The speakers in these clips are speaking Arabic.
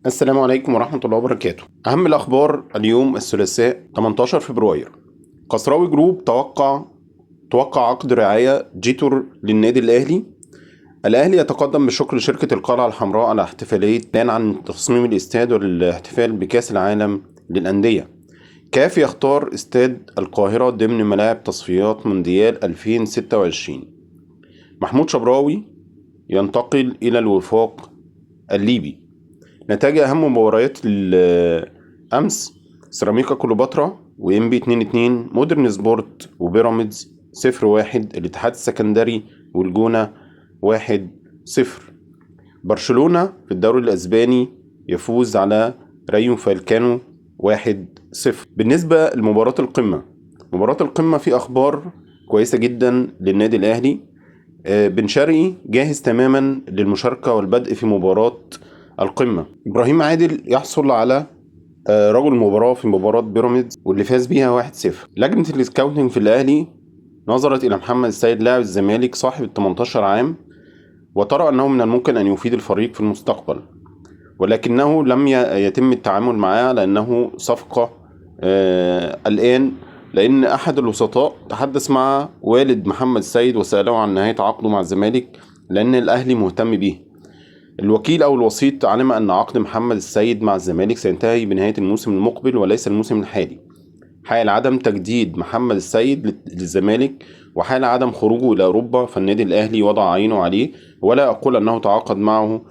السلام عليكم ورحمة الله وبركاته. أهم الأخبار اليوم الثلاثاء 18 فبراير. قصراوي جروب توقع عقد رعاية جيتور للنادي الأهلي. الأهلي يتقدم بالشكر لشركة القلعة الحمراء على احتفالية إعلان عن تصميم الاستاد والاحتفال بكأس العالم للأندية. كاف يختار استاد القاهرة ضمن ملاعب تصفيات مونديال 2026. محمود شبراوي ينتقل إلى الوفاق الليبي. نتائج أهم مباريات الأمس: سيراميكا كليوباترا وإنبي 2-2، مودرن سبورت وبيراميدز 0-1، الاتحاد السكندري والجونة 1-0. برشلونة في الدوري الأسباني يفوز على رايو فالكانو 1-0. بالنسبة لمباراة القمة، مباراة القمة في أخبار كويسة جدا للنادي الأهلي. بن شرقي جاهز تماما للمشاركة والبدء في مباراة القمة. إبراهيم عادل يحصل على رجل المباراة في مباراة بيراميدز واللي فاز بيها 1-0. لجنة السكاوتنج في الأهلي نظرت إلى محمد السيد لاعب الزمالك صاحب ال 18 عام، وترى أنه من الممكن أن يفيد الفريق في المستقبل، ولكنه لم يتم التعامل معاه لأنه صفقة الآن، لأن أحد الوسطاء تحدث مع والد محمد السيد وسأله عن نهاية عقده مع الزمالك لأن الأهلي مهتم به. الوكيل أو الوسيط علم أن عقد محمد السيد مع الزمالك سينتهي بنهاية الموسم المقبل وليس الموسم الحالي. حال عدم تجديد محمد السيد للزمالك وحال عدم خروجه إلى أوروبا فالنادي الأهلي وضع عينه عليه، ولا أقول أنه تعاقد معه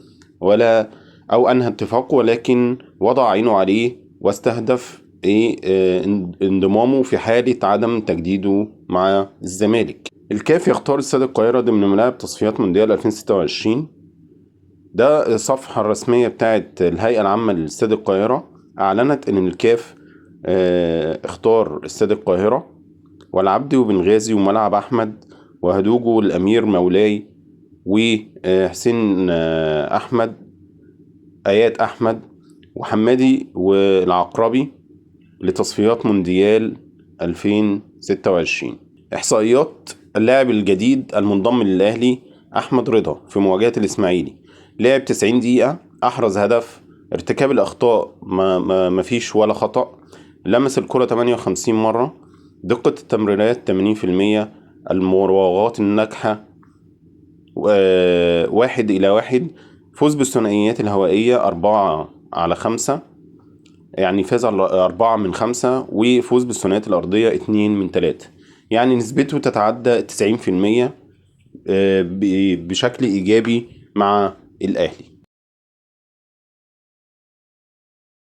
أو أنهى اتفاقه، ولكن وضع عينه عليه واستهدف انضمامه في حالة عدم تجديده مع الزمالك. الكاف يختار استاد القاهرة ضمن ملاعب تصفيات مونديال 2026. ده الصفحة الرسمية بتاعت الهيئة العامة لاستاد القاهرة، أعلنت إن الكاف اختار استاد القاهرة والعبدي وبنغازي وملعب أحمد وهدوجو والأمير مولاي وحسين أحمد، آيات أحمد وحمادي والعقربي لتصفيات مونديال 2026. إحصائيات اللاعب الجديد المنضم للأهلي أحمد رضا في مواجهة الإسماعيلي: لعب 90 دقيقة، أحرز هدف، ارتكاب الأخطاء ما فيش ولا خطأ، لمس الكرة 58 مرة، دقة التمريرات 80%، المراوغات الناجحة 1-1، فوز بالثنائيات الهوائية 4/5، يعني فاز على 4/5، وفوز بالثنائيات الأرضية 2/3، يعني نسبته تتعدى 90% بشكل إيجابي مع الأهلي.